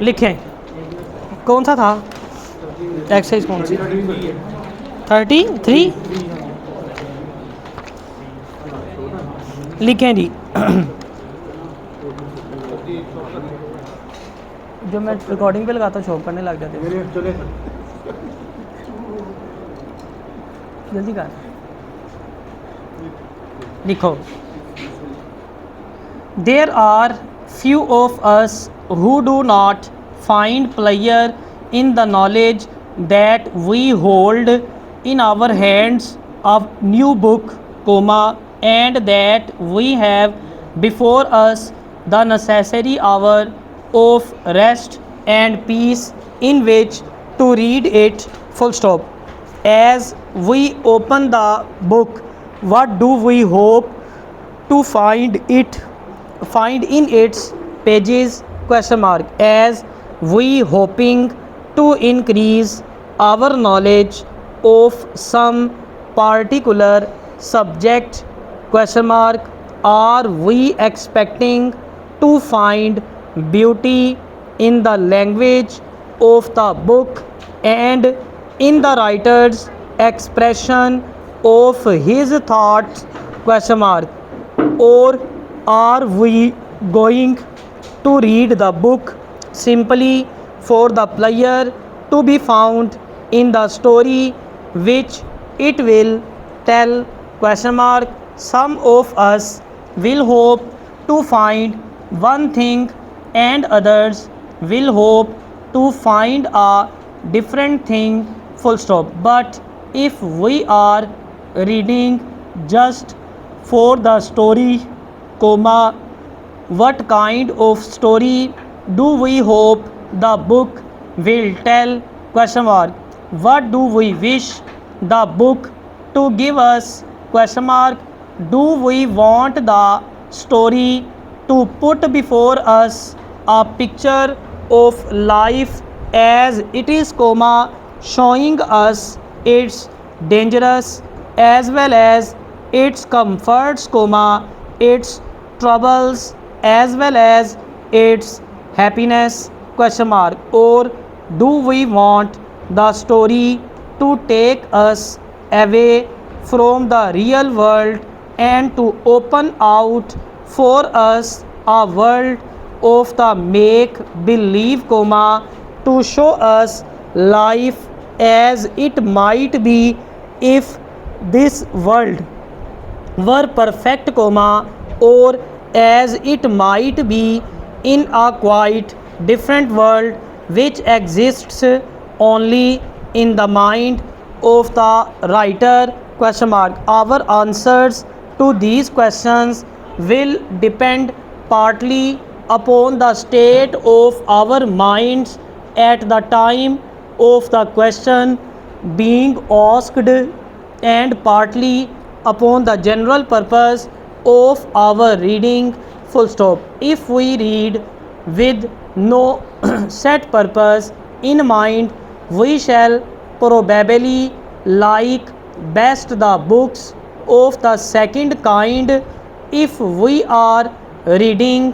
लिखें कौन सा था एक्सरसाइज कौन सी 33 लिखें जी। जो मैं रिकॉर्डिंग पे लगाता हूँ शॉप करने लग जाते हैं। जल्दी कर लिखो। There are few of us who do not find pleasure in the knowledge that we hold in our hands a new book, and that we have before us the necessary hour of rest and peace in which to read it, full stop. As we open the book, what do we hope to find in its pages, question mark, as we hoping to increase our knowledge of some particular subject, question mark, are we expecting to find beauty in the language of the book and in the writer's expression of his thoughts, question mark, or are we going to read the book simply for the pleasure to be found in the story which it will tell, question mark. Some of us will hope to find one thing and others will hope to find a different thing, full stop. But if we are reading just for the story, comma, what kind of story do we hope the book will tell, question mark. What do we wish the book to give us, question mark. Do we want the story to put before us a picture of life as it is, comma, showing us its dangerous as well as its comforts, comma, its troubles as well as its happiness, question mark. Or do we want the story to take us away from the real world and to open out for us a world of the make believe, comma, to show us life as it might be if this world were perfect, comma, or as it might be in a quite different world which exists only in the mind of the writer, question mark. Our answers to these questions will depend partly upon the state of our minds at the time of the question being asked and partly upon the general purpose of our reading, full stop. If we read with no set purpose in mind, we shall probably like best the books of the second kind. If we are reading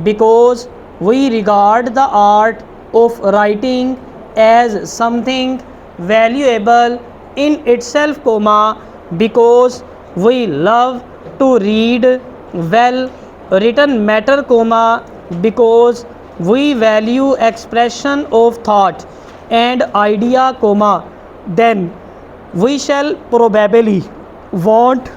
because we regard the art of writing as something valuable in itself, comma, because we love to read well written matter, comma, because we value expression of thought and idea, comma, then we shall probably want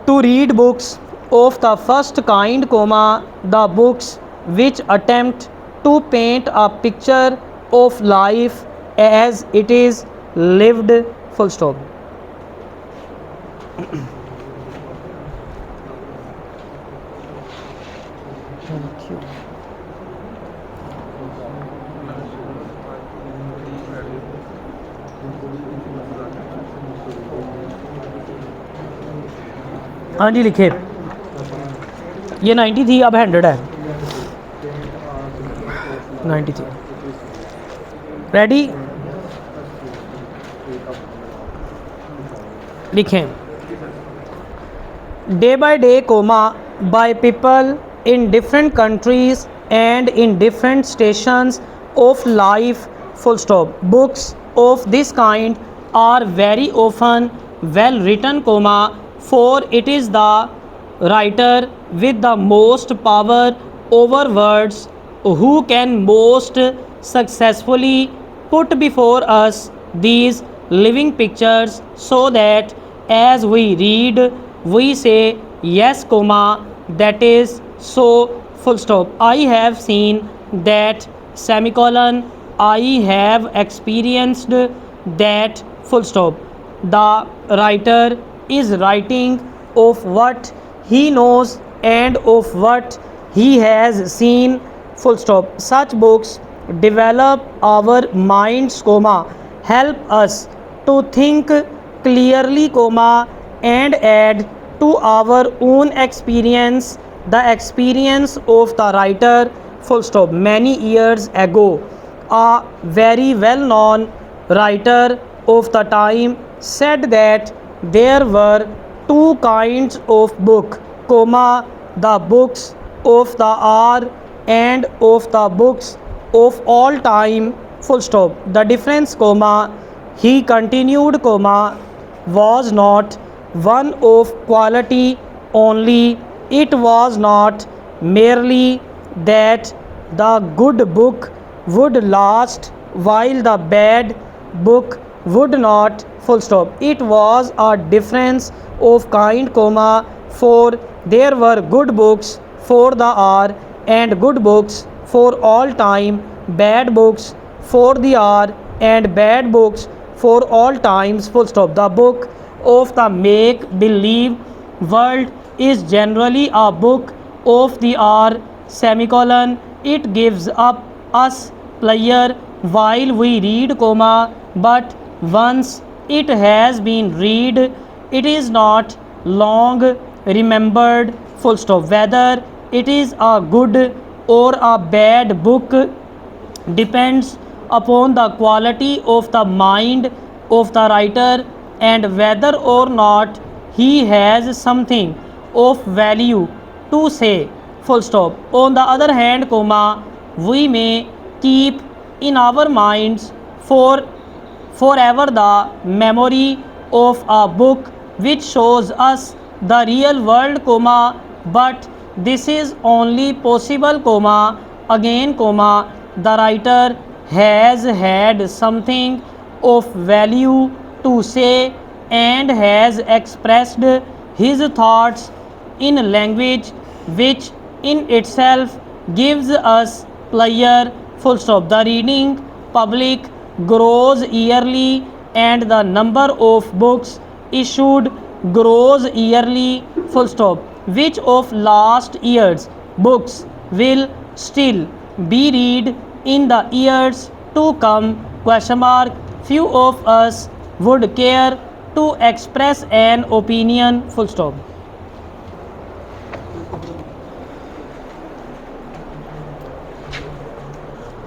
to read books of the first kind, comma, the books which attempt to paint a picture of life as it is lived, full stop. Thank you. हाँ जी लिखे। ये 90 थी, अब 100 है। 90 थी। Ready? लिखें। Day by day, comma, by people in different countries and in different stations of life, full stop. Books of this kind are very often well written, comma, for it is the writer with the most power over words who can most successfully put before us these living pictures so that as we read we say yes, comma, that is so, full stop. I have seen that, semicolon, I have experienced that, full stop. The writer is writing of what he knows and of what he has seen, full stop. Such books develop our minds, comma, help us to think clearly, comma, and add to our own experience the experience of the writer, full stop. Many years ago, a very well known writer of the time said that there were two kinds of book, comma, the books of the hour and of the books of all time, full stop. The difference, comma, he continued, comma, was not one of quality only. It was not merely that the good book would last while the bad book would not, full stop. It was a difference of kind, comma, for there were good books for the hour and good books for all time, bad books for the hour and bad books for all times, full stop. The book of the make believe world is generally a book of the hour, semicolon. It gives up us pleasure while we read, comma, but once it has been read it is not long remembered, full stop. Whether it is a good or a bad book depends upon the quality of the mind of the writer and whether or not he has something of value to say, full stop. On the other hand, comma, we may keep in our minds for forever the memory of a book which shows us the real world, comma, but this is only possible, comma, again, comma, the writer has had something of value to say and has expressed his thoughts in language which in itself gives us pleasure, full stop. The reading public grows yearly and the number of books issued grows yearly, full stop. Which of last year's books will still be read in the years to come, question mark. Few of us would care to express an opinion, full stop.